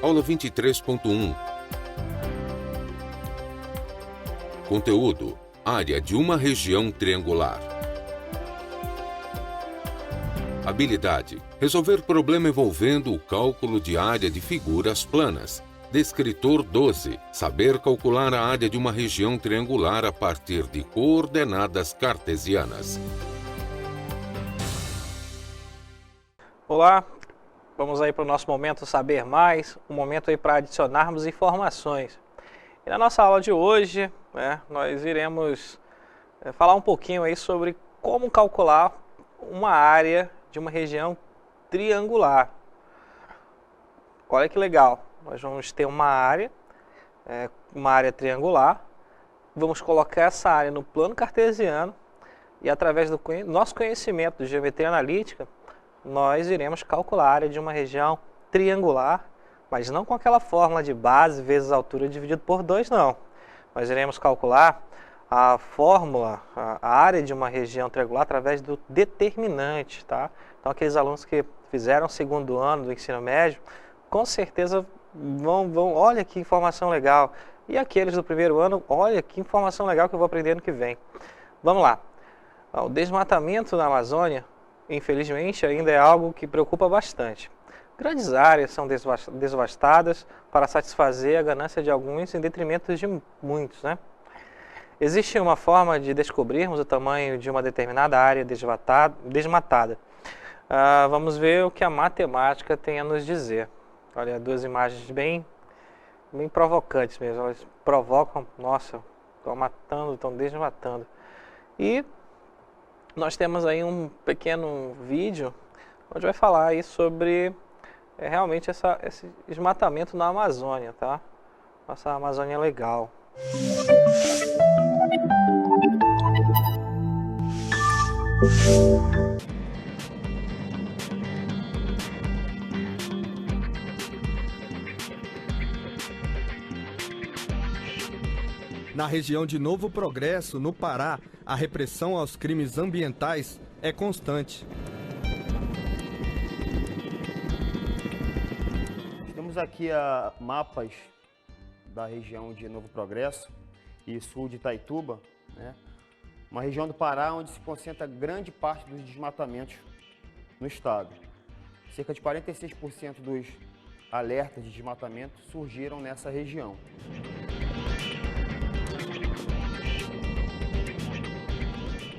Aula 23.1. Conteúdo: área de uma região triangular. Habilidade: resolver problema envolvendo o cálculo de área de figuras planas. Descritor 12. Saber calcular a área de uma região triangular a partir de coordenadas cartesianas. Olá, vamos aí para o nosso momento Saber Mais, um momento aí para adicionarmos informações. E na nossa aula de hoje, nós iremos falar um pouquinho aí sobre como calcular uma área de uma região triangular. Olha que legal, nós vamos ter uma área triangular, vamos colocar essa área no plano cartesiano e através do nosso conhecimento de geometria analítica, nós iremos calcular a área de uma região triangular, mas não com aquela fórmula de base vezes altura dividido por 2, não. Nós iremos calcular a fórmula, a área de uma região triangular através do determinante, tá? Então, aqueles alunos que fizeram o segundo ano do ensino médio, com certeza vão, olha que informação legal. E aqueles do primeiro ano, olha que informação legal que eu vou aprender ano que vem. Vamos lá. O desmatamento na Amazônia, infelizmente, ainda é algo que preocupa bastante. Grandes áreas são devastadas para satisfazer a ganância de alguns em detrimento de muitos, né? Existe uma forma de descobrirmos o tamanho de uma determinada área desmatada. Vamos ver o que a matemática tem a nos dizer. Olha, duas imagens bem provocantes mesmo. Elas provocam, nossa, estão matando, estão desmatando. E nós temos aí um pequeno vídeo onde vai falar aí sobre realmente esse desmatamento na Amazônia, tá? Nossa Amazônia é legal. Na região de Novo Progresso, no Pará, a repressão aos crimes ambientais é constante. Temos aqui mapas da região de Novo Progresso e sul de Itaituba, né? Uma região do Pará onde se concentra grande parte dos desmatamentos no estado. Cerca de 46% dos alertas de desmatamento surgiram nessa região.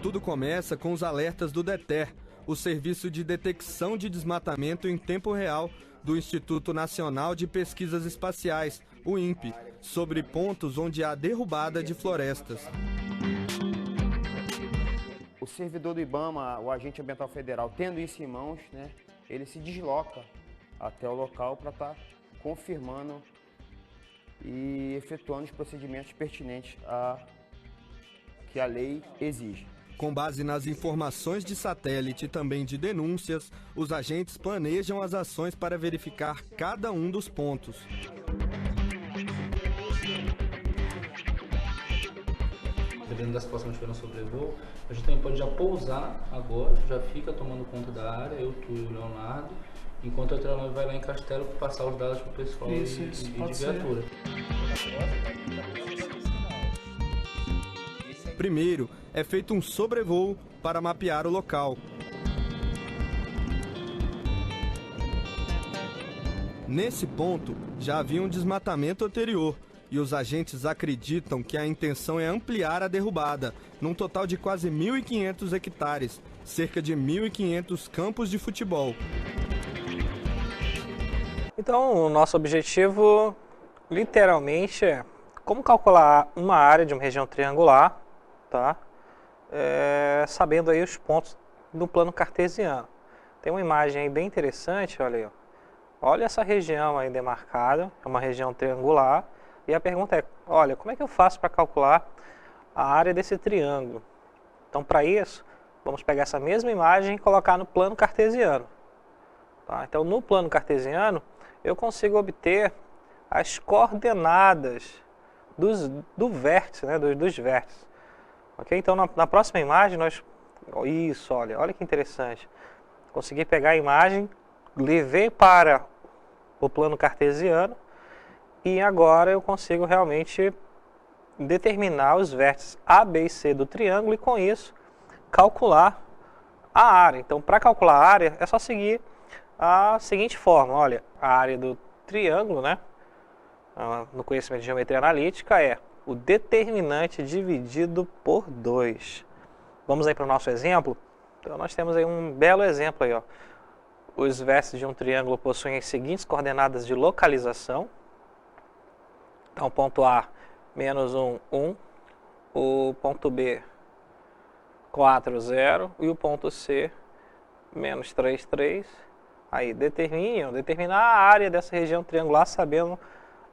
Tudo começa com os alertas do DETER, o Serviço de Detecção de Desmatamento em Tempo Real do Instituto Nacional de Pesquisas Espaciais, o INPE, sobre pontos onde há derrubada de florestas. O servidor do IBAMA, o agente ambiental federal, tendo isso em mãos, né, ele se desloca até o local para estar confirmando e efetuando os procedimentos pertinentes que a lei exige. Com base nas informações de satélite e também de denúncias, os agentes planejam as ações para verificar cada um dos pontos. Dependendo da situação que tiver no sobrevoo, a gente também pode já pousar agora, já fica tomando conta da área, eu, tu e o Leonardo, enquanto a aeronave vai lá em Castelo para passar os dados para o pessoal e de viatura. Primeiro, é feito um sobrevoo para mapear o local. Nesse ponto, já havia um desmatamento anterior e os agentes acreditam que a intenção é ampliar a derrubada, num total de quase 1.500 hectares, cerca de 1.500 campos de futebol. Então, o nosso objetivo, literalmente, é como calcular uma área de uma região triangular, tá? Sabendo aí os pontos do plano cartesiano. Tem uma imagem aí bem interessante, olha aí, ó. Olha essa região aí demarcada, é uma região triangular, e a pergunta é, olha, como é que eu faço para calcular a área desse triângulo? Então, para isso, vamos pegar essa mesma imagem e colocar no plano cartesiano. Tá? Então, no plano cartesiano, eu consigo obter as coordenadas do vértice, né, dos vértices. Okay? Então, na próxima imagem, isso, olha que interessante. Consegui pegar a imagem, levei para o plano cartesiano e agora eu consigo realmente determinar os vértices A, B e C do triângulo e com isso calcular a área. Então, para calcular a área é só seguir a seguinte forma. Olha, a área do triângulo, né, no conhecimento de geometria analítica é o determinante dividido por 2. Vamos aí para o nosso exemplo? Então, nós temos aí um belo exemplo aí, ó. Os vértices de um triângulo possuem as seguintes coordenadas de localização. Então, ponto A, menos 1, 1. O ponto B, 4, 0. E o ponto C, menos 3, 3. Aí, determinar a área dessa região triangular sabendo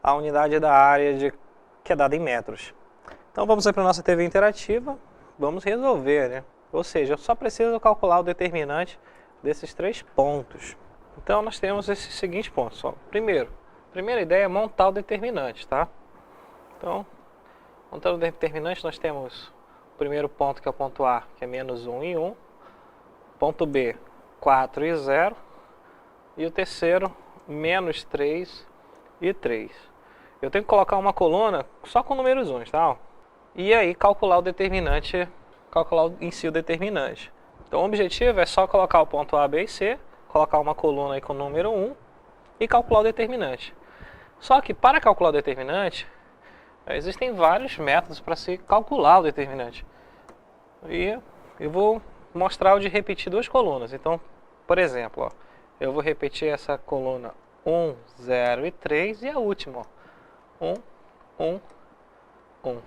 a unidade da área que é dada em metros. Então, vamos aí para a nossa TV interativa. Vamos resolver, né? Ou seja, eu só preciso calcular o determinante desses 3 pontos. Então, nós temos esses seguintes pontos. Ó. Primeira ideia é montar o determinante, tá? Então, montando o determinante, nós temos o primeiro ponto, que é o ponto A, que é menos 1 e 1. Ponto B, 4 e 0. E o terceiro, menos 3 e 3. Eu tenho que colocar uma coluna só com números 1, tá? E aí, calcular o determinante, calcular em si o determinante. Então, o objetivo é só colocar o ponto A, B e C, colocar uma coluna aí com o número 1 e calcular o determinante. Só que para calcular o determinante, existem vários métodos para se calcular o determinante. E eu vou mostrar o de repetir 2 colunas. Então, por exemplo, ó, eu vou repetir essa coluna 1, 0 e 3 e a última, ó, 1, 1, 1.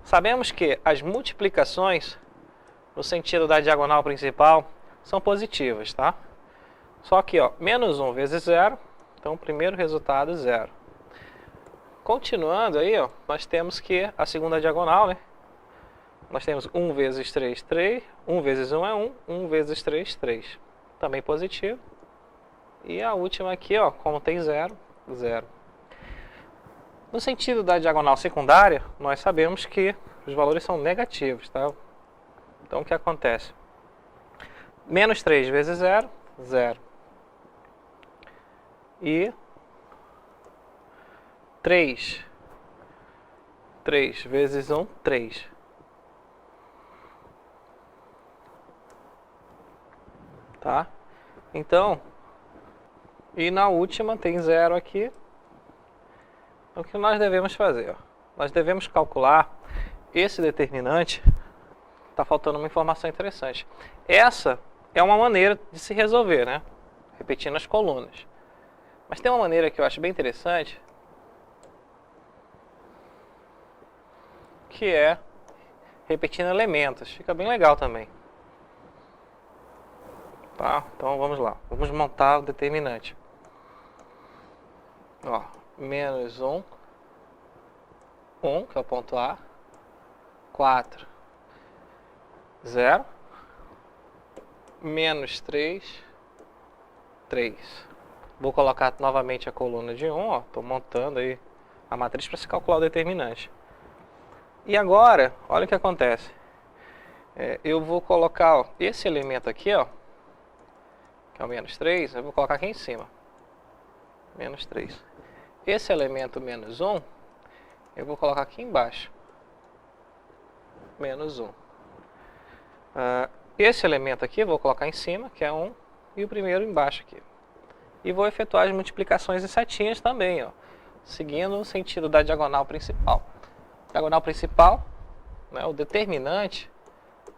Sabemos que as multiplicações no sentido da diagonal principal são positivas, tá? Só que, ó, menos 1 vezes 0, então o primeiro resultado é 0. Continuando aí, ó, nós temos que a segunda diagonal, né? Nós temos 1 vezes 3, 3, 1 vezes 1 é 1, 1 vezes 3, 3. Também positivo. E a última aqui, ó, como tem 0, 0. No sentido da diagonal secundária, nós sabemos que os valores são negativos, tá? Então, o que acontece? Menos 3 vezes 0, 0. E 3 vezes 1, 3. Tá? Então, e na última tem 0 aqui. Então, o que nós devemos fazer? Ó? Nós devemos calcular esse determinante. Está faltando uma informação interessante. Essa é uma maneira de se resolver, né? Repetindo as colunas. Mas tem uma maneira que eu acho bem interessante, que é repetindo elementos. Fica bem legal também. Tá? Então vamos lá. Vamos montar o determinante. Ó, menos 1, 1, que é o ponto A. 4, 0. Menos 3, 3. Vou colocar novamente a coluna de 1, ó. Estou montando aí a matriz para se calcular o determinante. E agora, olha o que acontece. Eu vou colocar, ó, esse elemento aqui, ó, que é o menos 3, eu vou colocar aqui em cima. Menos 3. Esse elemento menos 1, eu vou colocar aqui embaixo. Menos 1. Esse elemento aqui eu vou colocar em cima, que é 1, e o primeiro embaixo aqui. E vou efetuar as multiplicações em setinhas também, ó, seguindo o sentido da diagonal principal. Diagonal principal, né, o determinante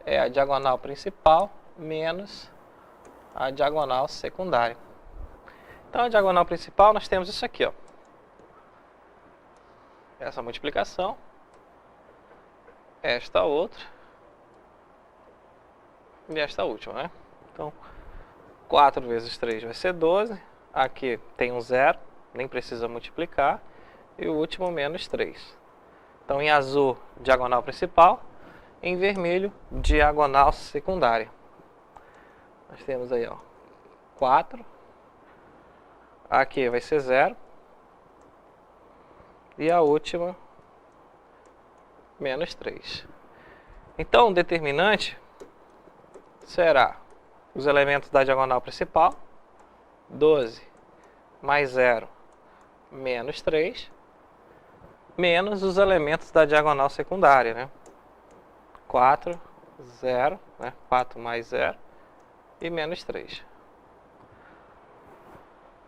é a diagonal principal menos a diagonal secundária. Então, a diagonal principal, nós temos isso aqui, ó. Essa multiplicação. Esta outra. E esta última, né? Então, 4 vezes 3 vai ser 12. Aqui tem um 0, nem precisa multiplicar. E o último, menos 3. Então, em azul, diagonal principal. Em vermelho, diagonal secundária. Nós temos aí, ó, 4. Aqui vai ser 0. E a última, menos 3. Então, o determinante será os elementos da diagonal principal, 12 mais 0 menos 3, menos os elementos da diagonal secundária, né? 4, 0, né? 4 mais 0 e menos 3.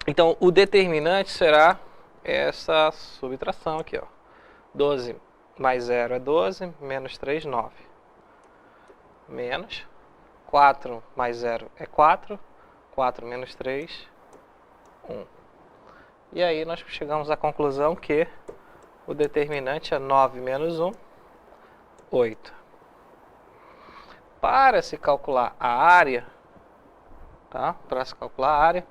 Então, o determinante será essa subtração aqui, ó. 12 mais 0 é 12, menos 3, 9. Menos 4 mais 0 é 4, 4 menos 3, 1. E aí nós chegamos à conclusão que o determinante é 9 menos 1, 8. Para se calcular a área, tá? Para se calcular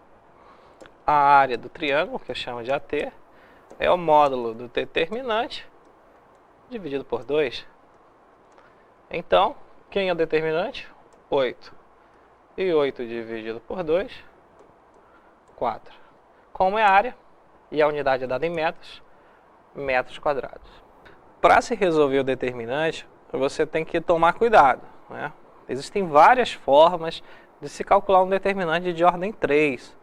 a área do triângulo, que eu chamo de AT, é o módulo do determinante dividido por 2. Então, quem é o determinante? 8. E 8 dividido por 2, 4. Como é a área, e a unidade é dada em metros, metros quadrados. Para se resolver o determinante, você tem que tomar cuidado, né? Existem várias formas de se calcular um determinante de ordem 3.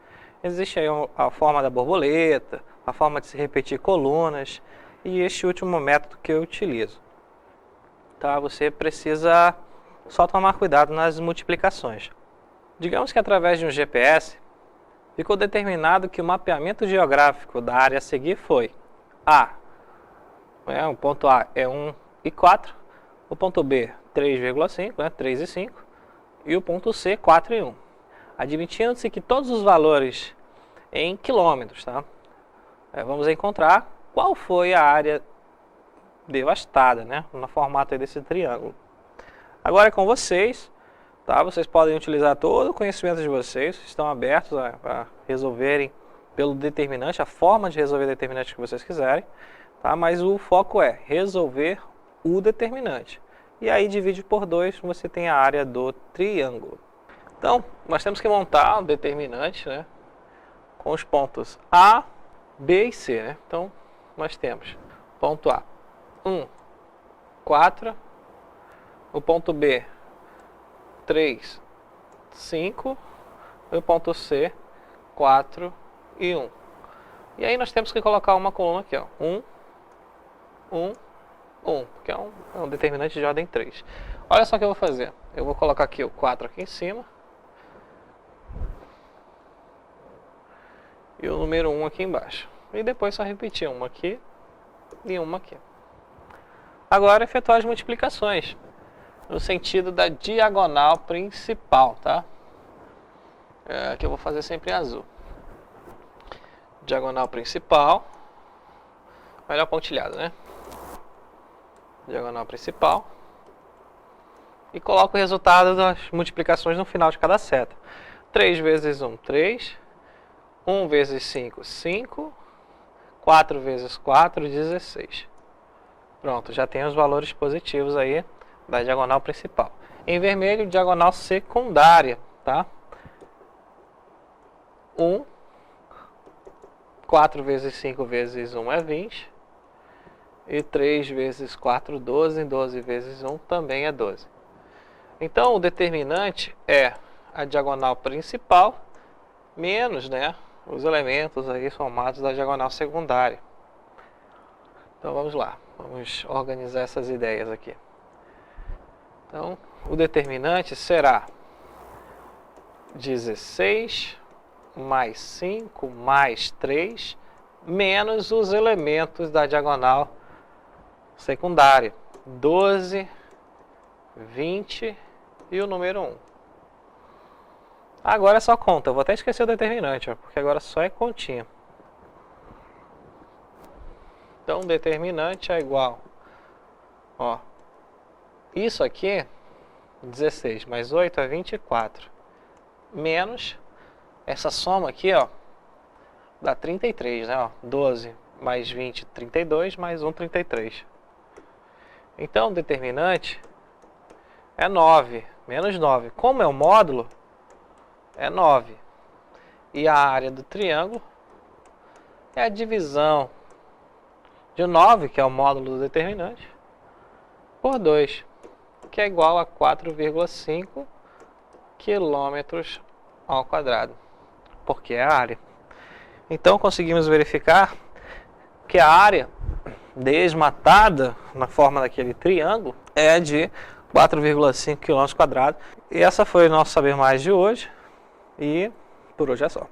Existe aí a forma da borboleta, a forma de se repetir colunas e este último método que eu utilizo. Tá? Você precisa só tomar cuidado nas multiplicações. Digamos que através de um GPS, ficou determinado que o mapeamento geográfico da área a seguir foi A. O ponto A é 1 e 4, o ponto B 3,5, né, 3 e 5, e o ponto C 4 e 1. Admitindo-se que todos os valores em quilômetros, tá? Vamos encontrar qual foi a área devastada, né, no formato aí desse triângulo. Agora é com vocês, tá? Vocês podem utilizar todo o conhecimento de vocês, estão abertos a resolverem pelo determinante, a forma de resolver o determinante que vocês quiserem, tá? Mas o foco é resolver o determinante. E aí divide por 2, você tem a área do triângulo. Então, nós temos que montar o determinante, né, com os pontos A, B e C, né? Então, nós temos ponto A, 1, 4, o ponto B, 3, 5, e o ponto C, 4 e 1. E aí nós temos que colocar uma coluna aqui, ó, 1, 1, 1, que é um determinante de ordem 3. Olha só o que eu vou fazer. Eu vou colocar aqui o 4 aqui em cima. E o número 1 aqui embaixo. E depois só repetir uma aqui e uma aqui. Agora efetuar as multiplicações no sentido da diagonal principal, tá? Que eu vou fazer sempre em azul. Diagonal principal. Melhor pontilhado, né? Diagonal principal. E coloco o resultado das multiplicações no final de cada seta. 3 vezes 1, 3. 1 vezes 5, 5. 4 vezes 4, 16. Pronto, já tem os valores positivos aí da diagonal principal. Em vermelho, diagonal secundária, tá? 1. 4 vezes 5 vezes 1 é 20. E 3 vezes 4, 12. 12 vezes 1 também é 12. Então, o determinante é a diagonal principal menos, né, os elementos aí somados da diagonal secundária. Então, vamos lá. Vamos organizar essas ideias aqui. Então, o determinante será 16 mais 5 mais 3 menos os elementos da diagonal secundária. 12, 20 e o número 1. Agora é só conta. Eu vou até esquecer o determinante, ó, porque agora só é continha. Então, o determinante é igual, ó, isso aqui, 16 mais 8 é 24, menos essa soma aqui, ó, dá 33, né? Ó, 12 mais 20, 32, mais 1, 33. Então, o determinante é 9, menos 9. Como é o módulo, é 9. E a área do triângulo é a divisão de 9, que é o módulo do determinante, por 2, que é igual a 4,5 quilômetros ao quadrado, porque é a área. Então conseguimos verificar que a área desmatada na forma daquele triângulo é de 4,5 km². E essa foi o nosso Saber Mais de hoje, e por hoje é só.